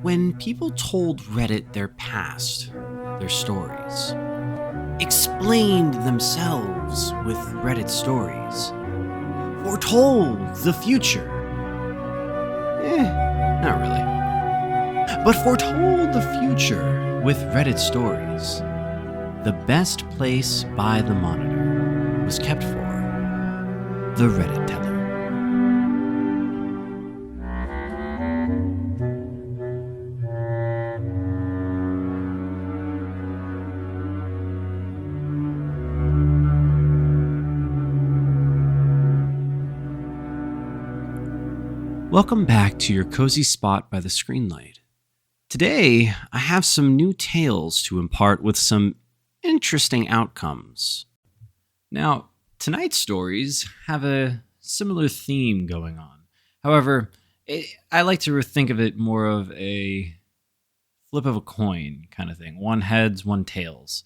When people told Reddit their past, their stories, explained themselves with Reddit stories, foretold the future. Not really. But foretold the future with Reddit stories. The best place by the monitor was kept for the Reddit teller. Welcome back to your cozy spot by the screenlight. Today, I have some new tales to impart with some interesting outcomes. Now, tonight's stories have a similar theme going on. However, I like to think of it more of a flip of a coin kind of thing. One heads, one tails.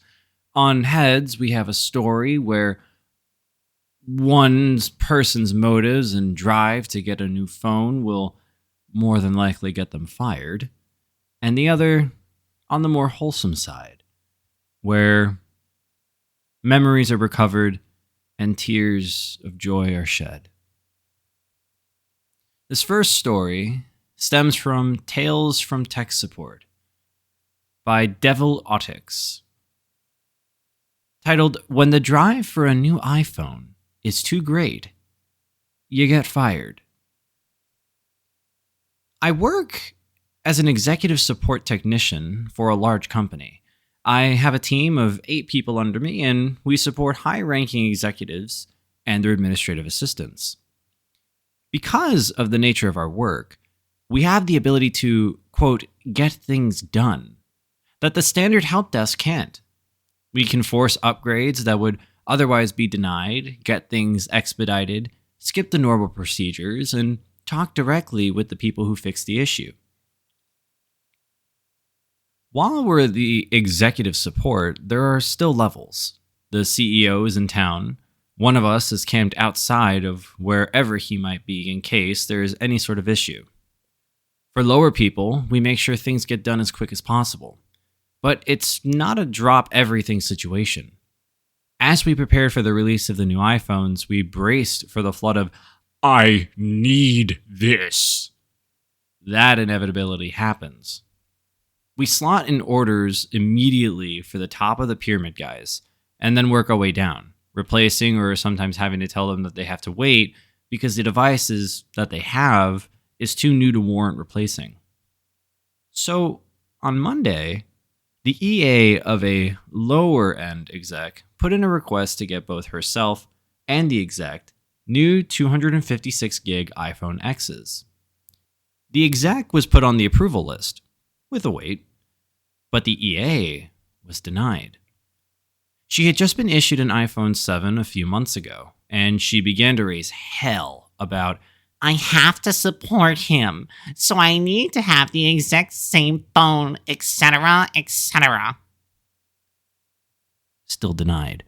On heads, we have a story where one person's motives and drive to get a new phone will more than likely get them fired, and the other on the more wholesome side, where memories are recovered and tears of joy are shed. This first story stems from Tales from Tech Support by Devil Otix, titled "When the Drive for a New iPhone is Too Great, You Get Fired." I work as an executive support technician for a large company. I have a team of 8 people under me, and we support high-ranking executives and their administrative assistants. Because of the nature of our work, we have the ability to, quote, get things done that the standard help desk can't. We can force upgrades that would otherwise be denied, get things expedited, skip the normal procedures, and talk directly with the people who fix the issue. While we're the executive support, there are still levels. The CEO is in town. One of us is camped outside of wherever he might be in case there is any sort of issue. For lower people, we make sure things get done as quick as possible. But it's not a drop everything situation. As we prepared for the release of the new iPhones, we braced for the flood of, "I need this." That inevitability happens. We slot in orders immediately for the top of the pyramid guys, and then work our way down, replacing or sometimes having to tell them that they have to wait because the devices that they have is too new to warrant replacing. So, on Monday, the EA of a lower-end exec put in a request to get both herself and the exec new 256 gig iPhone X's. The exec was put on the approval list, with a wait, but the EA was denied. She had just been issued an iPhone 7 a few months ago, and she began to raise hell about, "I have to support him, so I need to have the exact same phone, etc., etc." Still denied.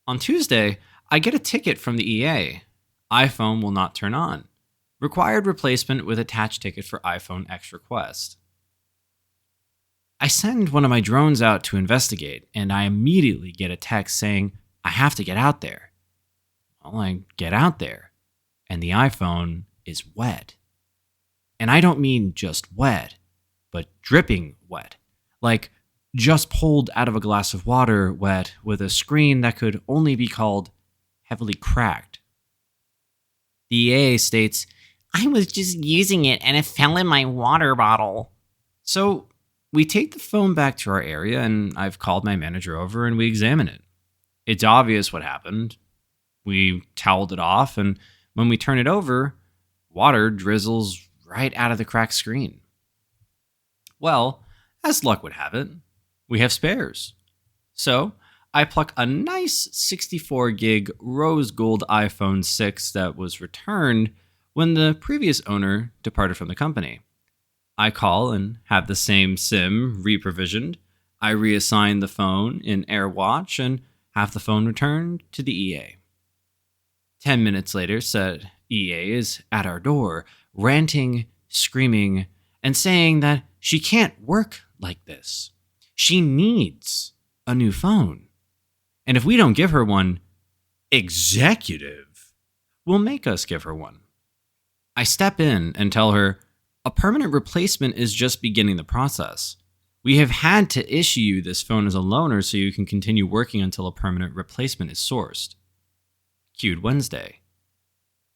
On Tuesday, I get a ticket from the EA. iPhone will not turn on. Required replacement with attached ticket for iPhone X request. I send one of my drones out to investigate, and I immediately get a text saying, "I have to get out there." Well, I get out there, and the iPhone is wet. And I don't mean just wet, but dripping wet. Like just pulled out of a glass of water wet with a screen that could only be called heavily cracked. The EA states, "I was just using it and it fell in my water bottle." So we take the phone back to our area, and I've called my manager over and we examine it. It's obvious what happened. We toweled it off, and when we turn it over, water drizzles right out of the cracked screen. Well, as luck would have it, we have spares. So I pluck a nice 64 gig rose gold iPhone 6 that was returned when the previous owner departed from the company. I call and have the same SIM re-provisioned. I reassign the phone in AirWatch and have the phone returned to the EA. 10 minutes later, said EA is at our door, ranting screaming and saying that she can't work like this. She needs a new phone. And if we don't give her one, executive will make us give her one. I step in and tell her a permanent replacement is just beginning the process. We have had to issue you this phone as a loaner so you can continue working until a permanent replacement is sourced. Cued Wednesday.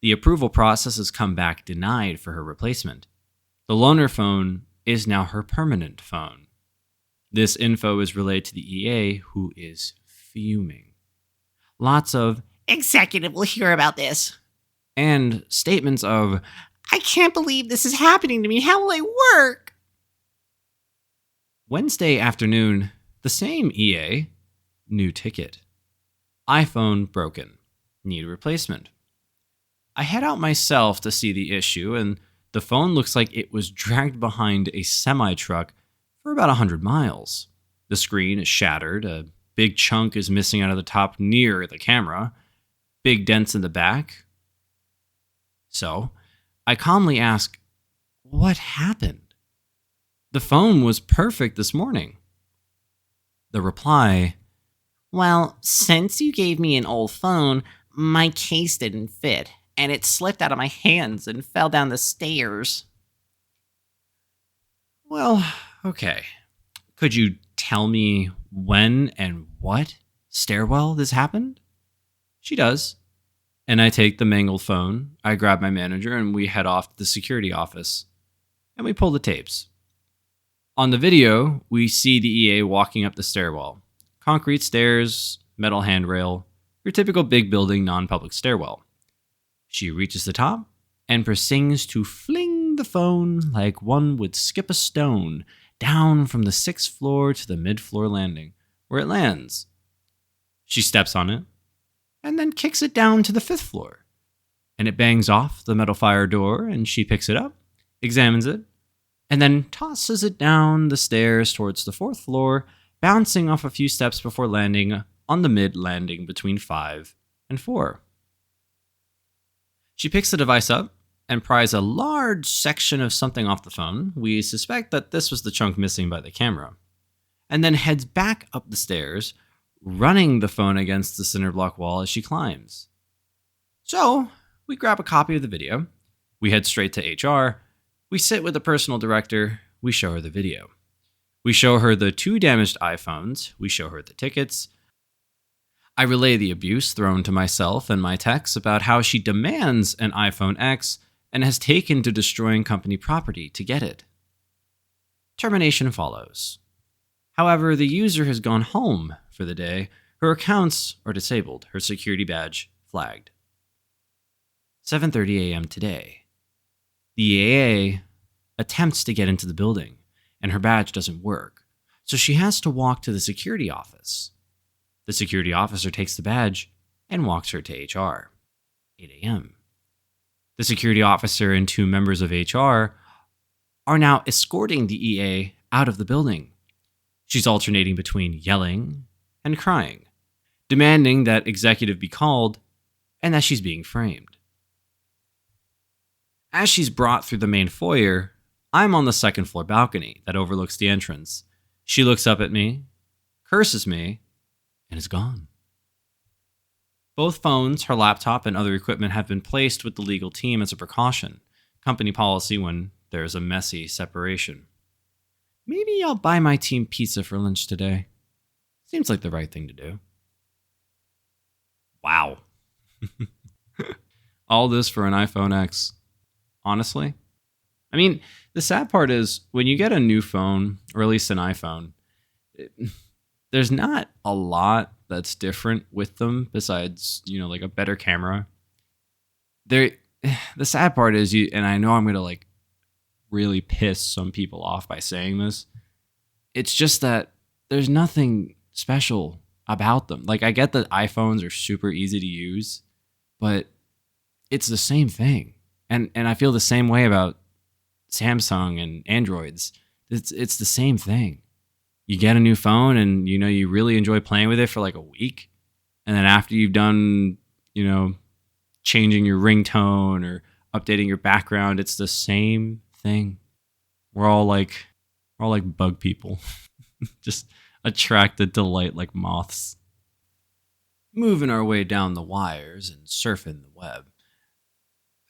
The approval process has come back denied for her replacement. The loaner phone is now her permanent phone. This info is relayed to the EA, who is fuming. Lots of executive will hear about this. And statements of, I can't believe this is happening to me. How will I work? Wednesday afternoon, the same EA, new ticket. iPhone broken. Need replacement. I head out myself to see the issue, and the phone looks like it was dragged behind a semi-truck for about 100 miles. The screen is shattered, a big chunk is missing out of the top near the camera, big dents in the back. So, I calmly ask, what happened? The phone was perfect this morning. The reply, well, since you gave me an old phone, my case didn't fit, and it slipped out of my hands and fell down the stairs. Well, okay. Could you tell me when and what stairwell this happened? She does. And I take the mangled phone, I grab my manager, and we head off to the security office. And we pull the tapes. On the video, we see the EA walking up the stairwell. Concrete stairs, metal handrail, your typical big building non-public stairwell. She reaches the top and proceeds to fling the phone like one would skip a stone down from the 6th floor to the mid-floor landing, where it lands. She steps on it, and then kicks it down to the 5th floor. And it bangs off the metal fire door, and she picks it up, examines it, and then tosses it down the stairs towards the 4th floor, bouncing off a few steps before landing on the mid-landing between 5 and 4. She picks the device up and pries a large section of something off the phone. We suspect that this was the chunk missing by the camera. And then heads back up the stairs, running the phone against the cinder block wall as she climbs. So, we grab a copy of the video. We head straight to HR. We sit with the personal director. We show her the video. We show her the 2 damaged iPhones. We show her the tickets. I relay the abuse thrown to myself and my techs about how she demands an iPhone X and has taken to destroying company property to get it. Termination follows. However, the user has gone home for the day. Her accounts are disabled, her security badge flagged. 7:30 a.m. today. The EA attempts to get into the building, and her badge doesn't work, so she has to walk to the security office. The security officer takes the badge and walks her to HR. 8 a.m. The security officer and 2 members of HR are now escorting the EA out of the building. She's alternating between yelling and crying, demanding that executive be called and that she's being framed. As she's brought through the main foyer, I'm on the 2nd floor balcony that overlooks the entrance. She looks up at me, curses me, and is gone. Both phones, her laptop, and other equipment have been placed with the legal team as a precaution, company policy when there's a messy separation. Maybe I'll buy my team pizza for lunch today. Seems like the right thing to do. Wow. All this for an iPhone X. Honestly? I mean, the sad part is when you get a new phone, or at least an iPhone, there's not a lot that's different with them besides, like a better camera. The sad part is and I know I'm going to really piss some people off by saying this. It's just that there's nothing special about them. I get that iPhones are super easy to use, but it's the same thing. And I feel the same way about Samsung and Androids. It's the same thing. You get a new phone and you really enjoy playing with it for a week, and then after you've done changing your ringtone or updating your background, it's the same thing. We're all like bug people, just attracted to light like moths. Moving our way down the wires and surfing the web.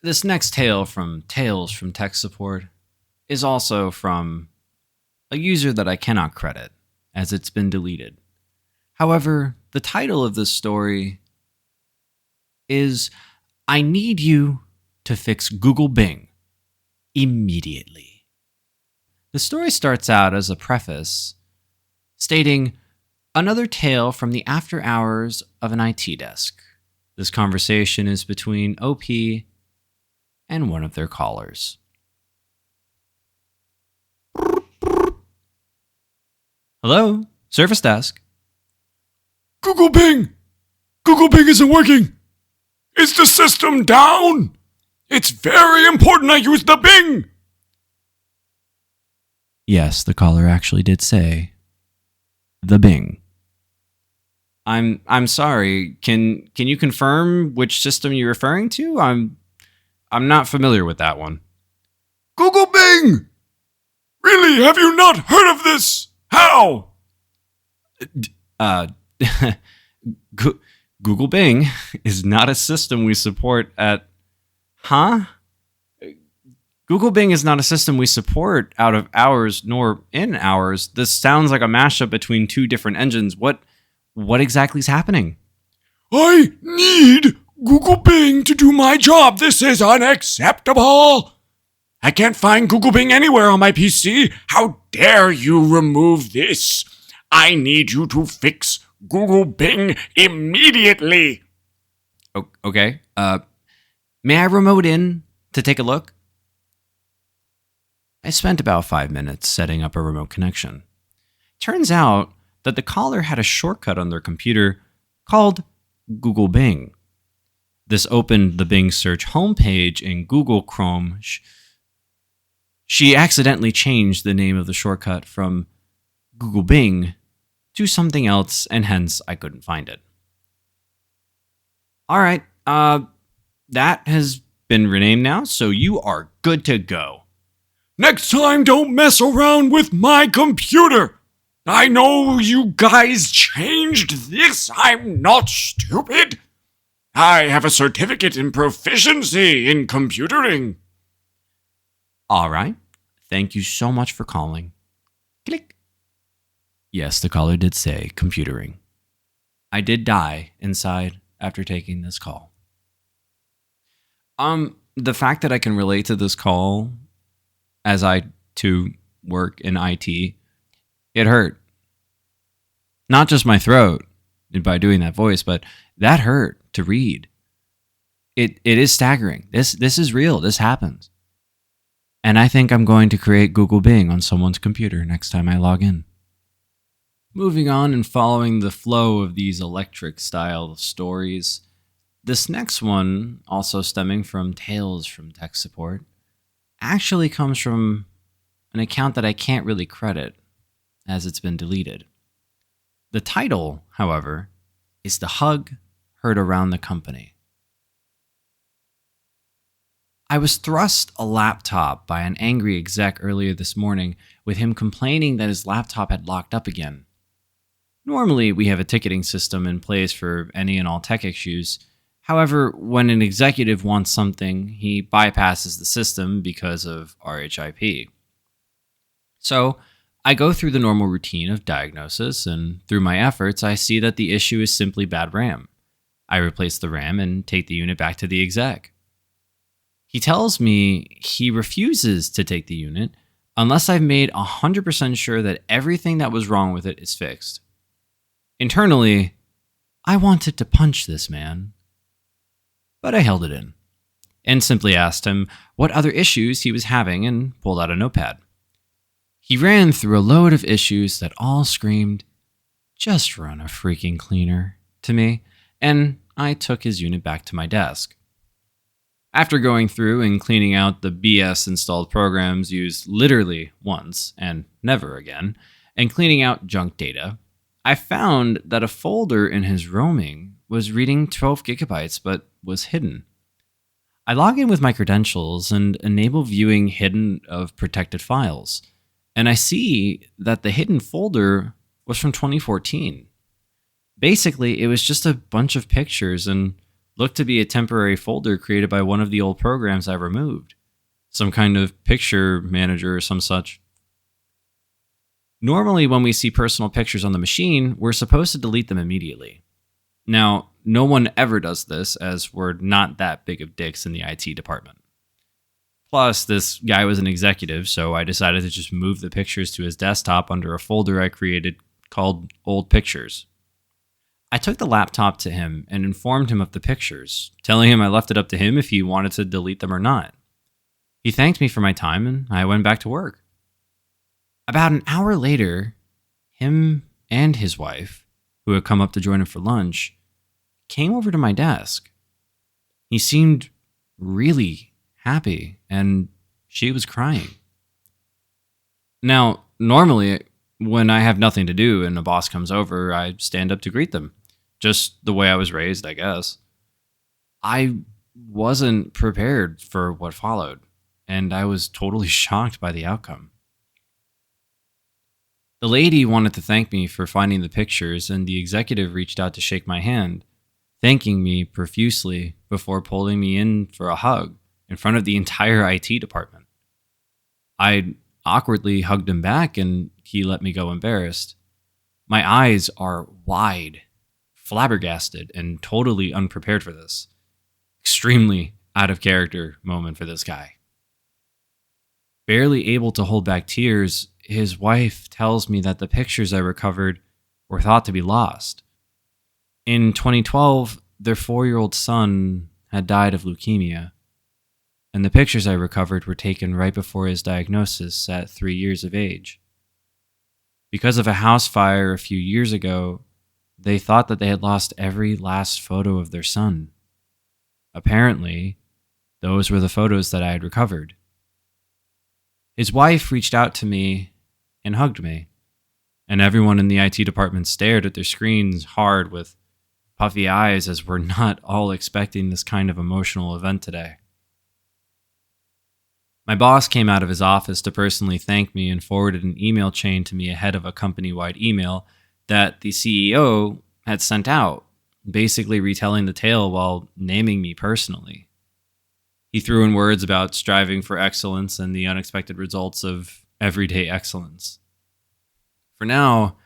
This next tale from Tales from Tech Support is also from a user that I cannot credit, as it's been deleted. However, the title of this story is I Need You to Fix Google Bing Immediately. The story starts out as a preface stating another tale from the after hours of an IT desk. This conversation is between OP and one of their callers. Hello, service desk. Google Bing! Google Bing isn't working! Is the system down? It's very important I use the Bing! Yes, the caller actually did say the Bing. I'm sorry. Can you confirm which system you're referring to? I'm not familiar with that one. Google Bing! Really, have you not heard of this? How? Google Bing is not a system we support at... Huh? Google Bing is not a system we support out of hours nor in hours. This sounds like a mashup between two different engines. What exactly is happening? I need Google Bing to do my job. This is unacceptable. I can't find Google Bing anywhere on my PC. How dare you remove this? I need you to fix Google Bing immediately. Okay. May I remote in to take a look? I spent about 5 minutes setting up a remote connection. Turns out that the caller had a shortcut on their computer called Google Bing. This opened the Bing search homepage in Google Chrome. She accidentally changed the name of the shortcut from Google Bing to something else, and hence I couldn't find it. All right, that has been renamed now, so you are good to go. Next time, don't mess around with my computer. I know you guys changed this. I'm not stupid. I have a certificate in proficiency in computering. All right. Thank you so much for calling. Click. Yes, the caller did say computering. I did die inside after taking this call. The fact that I can relate to this call as I too work in IT, it hurt. Not just my throat by doing that voice, but that hurt to read. It is staggering. This is real. This happens. And I think I'm going to create Google Bing on someone's computer next time I log in. Moving on and following the flow of these electric style stories, this next one, also stemming from Tales from Tech Support, actually comes from an account that I can't really credit as it's been deleted. The title, however, is The Hug Heard Around the Company. I was thrust a laptop by an angry exec earlier this morning with him complaining that his laptop had locked up again. Normally, we have a ticketing system in place for any and all tech issues. However, when an executive wants something, he bypasses the system because of RHIP. So, I go through the normal routine of diagnosis, and through my efforts, I see that the issue is simply bad RAM. I replace the RAM and take the unit back to the exec. He tells me he refuses to take the unit unless I've made 100% sure that everything that was wrong with it is fixed. Internally, I wanted to punch this man, but I held it in and simply asked him what other issues he was having and pulled out a notepad. He ran through a load of issues that all screamed, "Just run a freaking cleaner," to me, and I took his unit back to my desk. After going through and cleaning out the BS installed programs used literally once and never again, and cleaning out junk data, I found that a folder in his roaming was reading 12 gigabytes but was hidden. I log in with my credentials and enable viewing hidden of protected files, and I see that the hidden folder was from 2014. Basically, it was just a bunch of pictures and looked to be a temporary folder created by one of the old programs I removed. Some kind of picture manager or some such. Normally, when we see personal pictures on the machine, we're supposed to delete them immediately. Now, no one ever does this, as we're not that big of dicks in the IT department. Plus, this guy was an executive, so I decided to just move the pictures to his desktop under a folder I created called Old Pictures. I took the laptop to him and informed him of the pictures, telling him I left it up to him if he wanted to delete them or not. He thanked me for my time, and I went back to work. About an hour later, him and his wife, who had come up to join him for lunch, came over to my desk. He seemed really happy, and she was crying. Now, normally, when I have nothing to do and a boss comes over, I stand up to greet them. Just the way I was raised, I guess. I wasn't prepared for what followed, and I was totally shocked by the outcome. The lady wanted to thank me for finding the pictures, and the executive reached out to shake my hand, thanking me profusely before pulling me in for a hug in front of the entire IT department. I awkwardly hugged him back, and he let me go embarrassed. My eyes are wide, flabbergasted, and totally unprepared for this. Extremely out of character moment for this guy. Barely able to hold back tears, his wife tells me that the pictures I recovered were thought to be lost. In 2012, their 4-year-old son had died of leukemia, and the pictures I recovered were taken right before his diagnosis at 3 years of age. Because of a house fire a few years ago, they thought that they had lost every last photo of their son. Apparently, those were the photos that I had recovered. His wife reached out to me and hugged me, and everyone in the IT department stared at their screens hard with puffy eyes, as we're not all expecting this kind of emotional event today. My boss came out of his office to personally thank me and forwarded an email chain to me ahead of a company-wide email that the CEO had sent out, basically retelling the tale while naming me personally. He threw in words about striving for excellence and the unexpected results of everyday excellence. For now,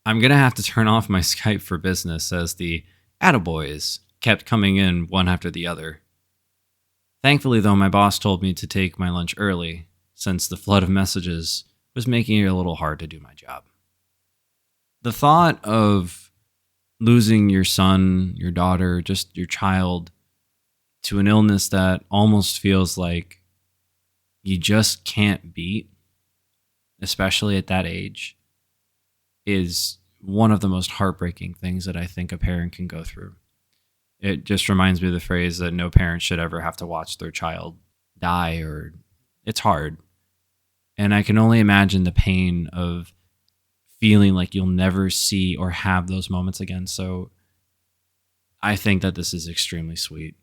I'm going to have to turn off my Skype for Business as the attaboys kept coming in one after the other. Thankfully, though, my boss told me to take my lunch early, since the flood of messages was making it a little hard to do my job. The thought of losing your son, your daughter, just your child, to an illness that almost feels like you just can't beat, especially at that age, is one of the most heartbreaking things that I think a parent can go through. It just reminds me of the phrase that no parent should ever have to watch their child die, or it's hard. And I can only imagine the pain of feeling like you'll never see or have those moments again. So I think that this is extremely sweet.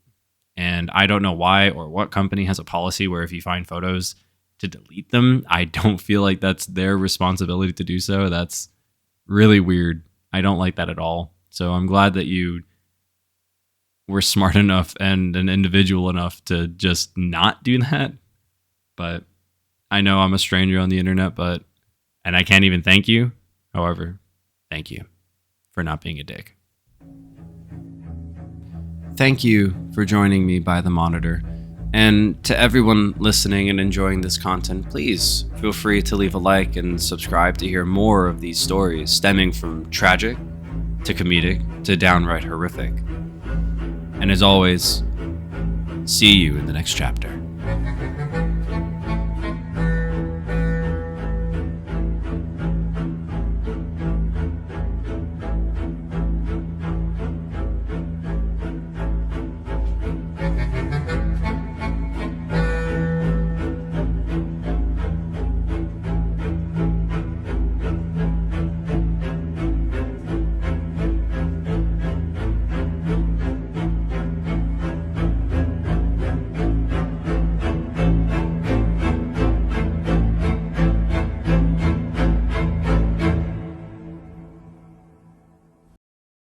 And I don't know why or what company has a policy where if you find photos to delete them. I don't feel like that's their responsibility to do so. That's really weird. I don't like that at all. So I'm glad that you were smart enough and an individual enough to just not do that. But I know I'm a stranger on the internet, and I can't even thank you. However, thank you for not being a dick. Thank you for joining me by the monitor. And to everyone listening and enjoying this content, please feel free to leave a like and subscribe to hear more of these stories stemming from tragic to comedic to downright horrific. And as always, see you in the next chapter.